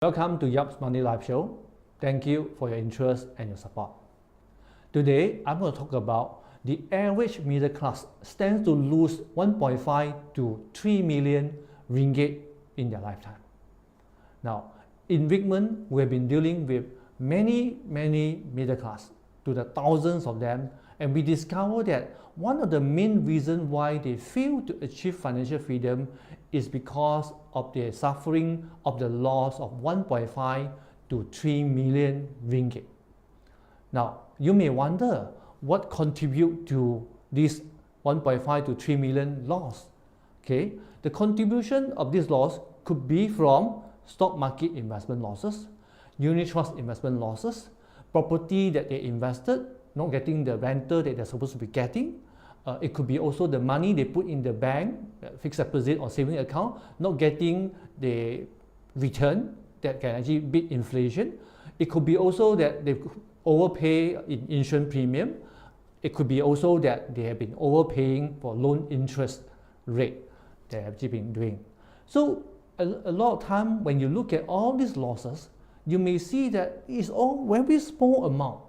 Welcome to Yap's Money Live Show. Thank you for your interest and your support. Today, I'm going to talk about the average middle class stands to lose 1.5 to 3 million ringgit in their lifetime. Now, in Wigman, we have been dealing with many middle class, to the thousands of them, and we discovered that one of the main reasons why they fail to achieve financial freedom is because of the suffering of the loss of 1.5 to 3 million ringgit. Now, you may wonder what contribute to this 1.5 to 3 million loss. Okay, the contribution of this loss could be from stock market investment losses, unit trust investment losses, property that they invested, not getting the rental that they're supposed to be getting. It could be also the money they put in the bank, fixed deposit or saving account, not getting the return that can actually beat inflation. It could be also that they overpay in insurance premium. It could be also that they have been overpaying for loan interest rate they have been doing. So a lot of time when you look at all these losses, you may see that it's all very small amount.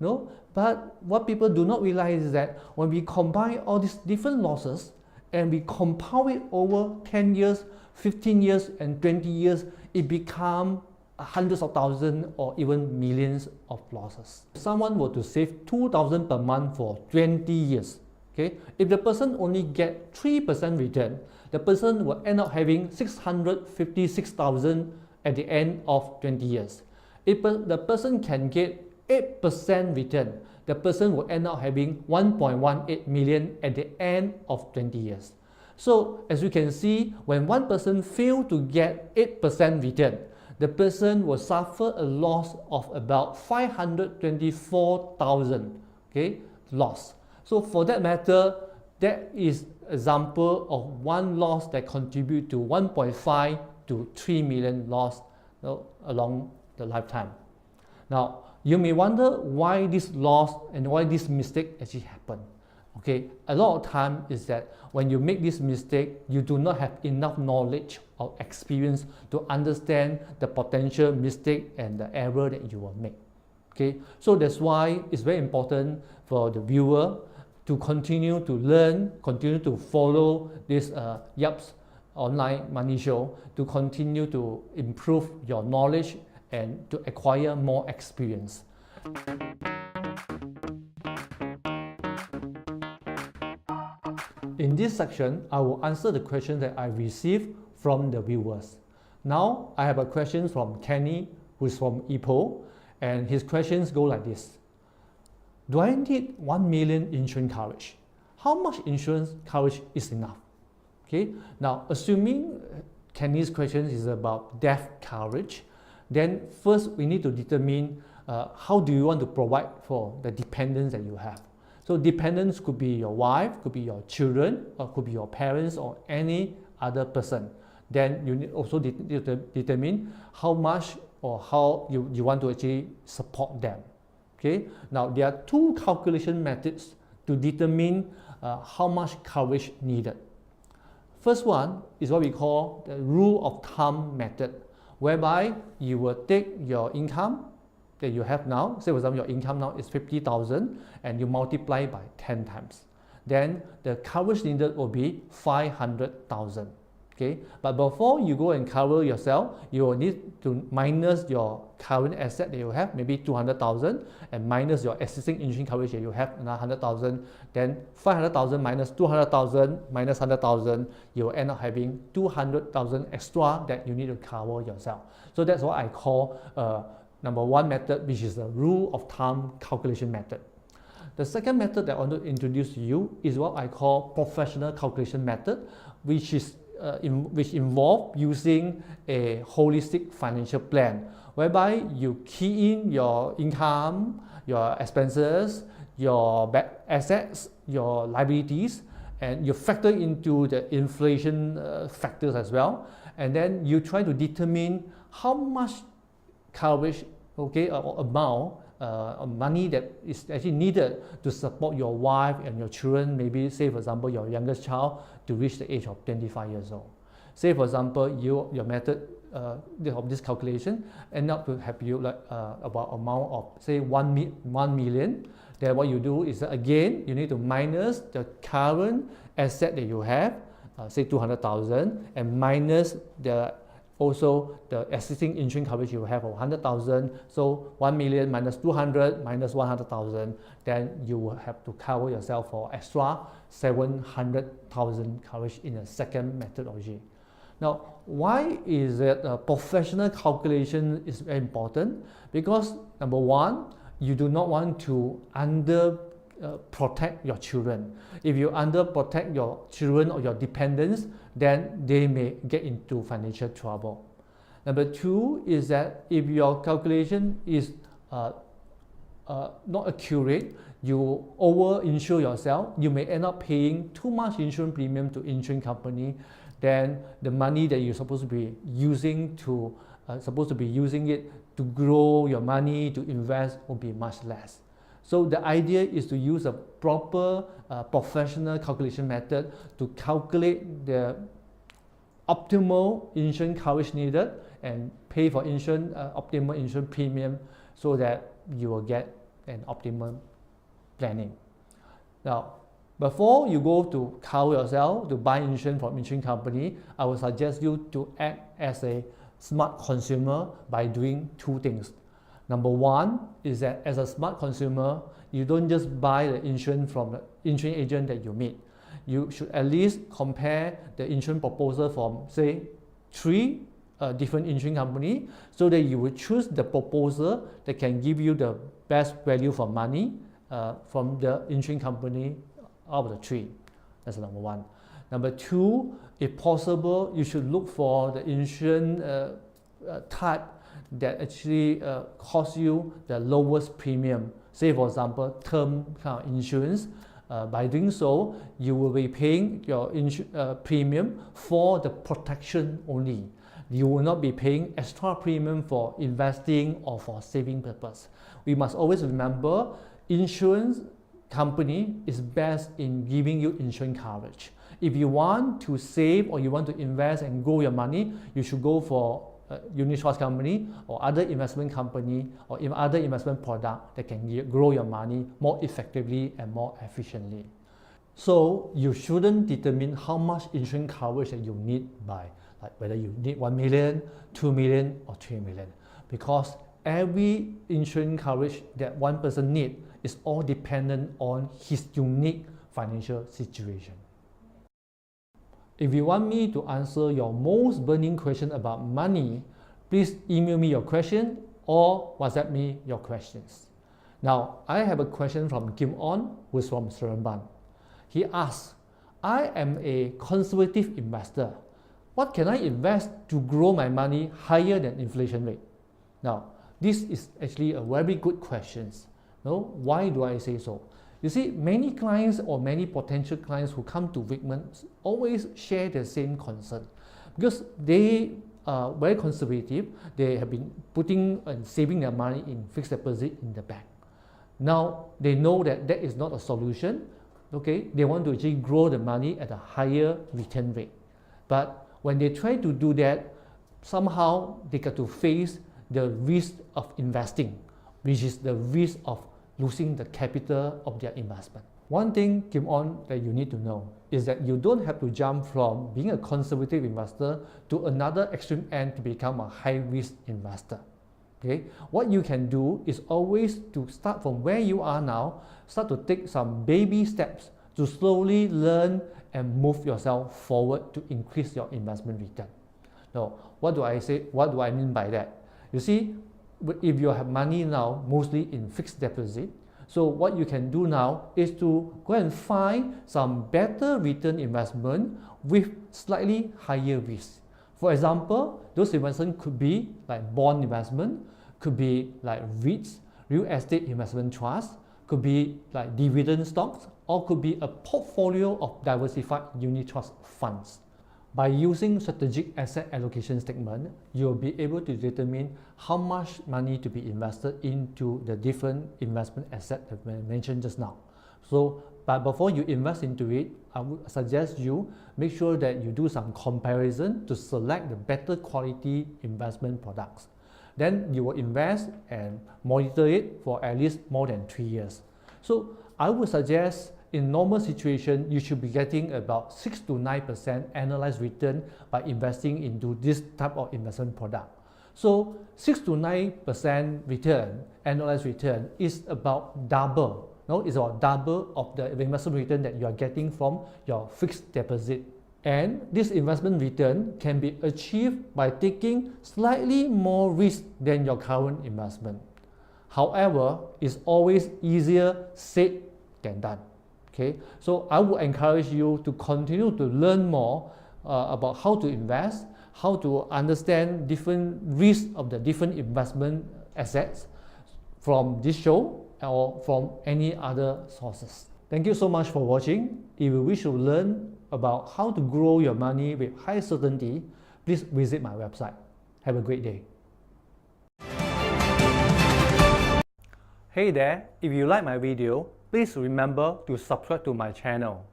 No? But what people do not realize is that when we combine all these different losses and we compound it over 10 years, 15 years and 20 years, it becomes hundreds of thousands or even millions of losses. If someone were to save 2,000 per month for 20 years, okay, if the person only get 3% return, the person will end up having 656,000 at the end of 20 years. If the person can get 8% return, the person will end up having 1.18 million at the end of 20 years. So as you can see, when one person fails to get 8% return, the person will suffer a loss of about 524,000, okay, loss. So for that matter, that is example of one loss that contribute to 1.5 to 3 million loss along the lifetime. Now, you may wonder why this loss and why this mistake actually happened. Okay, a lot of time is that when you make this mistake, you do not have enough knowledge or experience to understand the potential mistake and the error that you will make. Okay, so that's why it's very important for the viewer to continue to learn, continue to follow this Yap's online money show, to continue to improve your knowledge and to acquire more experience. In this section, I will answer the questions that I received from the viewers. Now, I have a question from Kenny, who is from Ipoh, and his questions go like this. Do I need 1 million insurance coverage? How much insurance coverage is enough? Okay, now assuming Kenny's question is about death coverage, then first we need to determine how do you want to provide for the dependents that you have. So dependents could be your wife, could be your children, or could be your parents or any other person. Then you need also determine how much or how you want to actually support them. Okay. Now there are two calculation methods to determine how much coverage needed. First one is what we call the rule of thumb method, whereby you will take your income that you have now, say for example your income now is 50,000 and you multiply by 10 times. Then the coverage needed will be 500,000. Okay, but before you go and cover yourself, you will need to minus your current asset that you have, maybe 200,000, and minus your existing insurance coverage that you have, another 100,000. Then 500,000 minus 200,000 minus 100,000, you will end up having 200,000 extra that you need to cover yourself. So that's what I call number one method, which is the rule of thumb calculation method. The second method that I want to introduce to you is what I call professional calculation method, which involve using a holistic financial plan, whereby you key in your income, your expenses, your assets, your liabilities, and you factor into the inflation factors as well, and then you try to determine how much coverage, okay, or amount of money that is actually needed to support your wife and your children, maybe say for example your youngest child to reach the age of 25 years old. Say for example your method of this calculation end up to have you like about amount of say 1 million. Then what you do is again you need to minus the current asset that you have, say 200,000, and minus also the existing insurance coverage you have of 100,000. So 1 million minus 200 minus 100,000, then you will have to cover yourself for extra 700,000 coverage in the second methodology. Now, why is it professional calculation is very important? Because number one, you do not want to protect your children. If you protect your children or your dependents, then they may get into financial trouble. Number two is that if your calculation is not accurate, you over-insure yourself, you may end up paying too much insurance premium to insurance company. Then the money that you're supposed to be using it to grow your money, to invest, will be much less. So the idea is to use a proper professional calculation method to calculate the optimal insurance coverage needed and pay for optimal insurance premium so that you will get an optimal planning. Now, before you go to cover yourself to buy insurance from insurance company, I would suggest you to act as a smart consumer by doing two things. Number one is that as a smart consumer, you don't just buy the insurance from the insurance agent that you meet. You should at least compare the insurance proposal from say 3 different insurance companies so that you will choose the proposal that can give you the best value for money from the insurance company out of the 3. That's number one. Number two, if possible, you should look for the insurance type that actually costs you the lowest premium. Say for example, term kind of insurance. By doing so, you will be paying your premium for the protection only. You will not be paying extra premium for investing or for saving purpose. We must always remember, insurance company is best in giving you insurance coverage. If you want to save or you want to invest and grow your money, you should go for unit trust company or other investment company or other investment product that can grow your money more effectively and more efficiently. So you shouldn't determine how much insurance coverage that you need by whether you need 1 million, 2 million or 3 million, because every insurance coverage that one person needs is all dependent on his unique financial situation. If you want me to answer your most burning question about money, please email me your question or WhatsApp me your questions. Now, I have a question from Kim On, who is from Seremban. He asks, I am a conservative investor. What can I invest to grow my money higher than inflation rate? Now, this is actually a very good question. No? Why do I say so? You see, many clients or many potential clients who come to Wickman always share the same concern because they are very conservative. They have been putting and saving their money in fixed deposit in the bank. Now, they know that that is not a solution. Okay, they want to actually grow the money at a higher return rate. But when they try to do that, somehow they got to face the risk of investing, which is the risk of losing the capital of their investment. One thing, Kim On, that you need to know is that you don't have to jump from being a conservative investor to another extreme end to become a high-risk investor. Okay? What you can do is always to start from where you are now, start to take some baby steps to slowly learn and move yourself forward to increase your investment return. Now, what do I say? What do I mean by that? You see, if you have money now, mostly in fixed deposit, so what you can do now is to go and find some better return investment with slightly higher risk. For example, those investments could be like bond investment, could be like REITs, real estate investment trust, could be like dividend stocks, or could be a portfolio of diversified unit trust funds. By using strategic asset allocation statement, you'll be able to determine how much money to be invested into the different investment assets that I mentioned just now. So but before you invest into it, I would suggest you make sure that you do some comparison to select the better quality investment products. Then you will invest and monitor it for at least more than 3 years. So I would suggest in normal situation, you should be getting about 6 to 9% annualized return by investing into this type of investment product. So 6 to 9% return, annualized return, is about double. No, it's about double of the investment return that you are getting from your fixed deposit. And this investment return can be achieved by taking slightly more risk than your current investment. However, it's always easier said than done. Okay, so I would encourage you to continue to learn more about how to invest, how to understand different risks of the different investment assets from this show or from any other sources. Thank you so much for watching. If you wish to learn about how to grow your money with high certainty, please visit my website. Have a great day. Hey there, if you like my video, please remember to subscribe to my channel.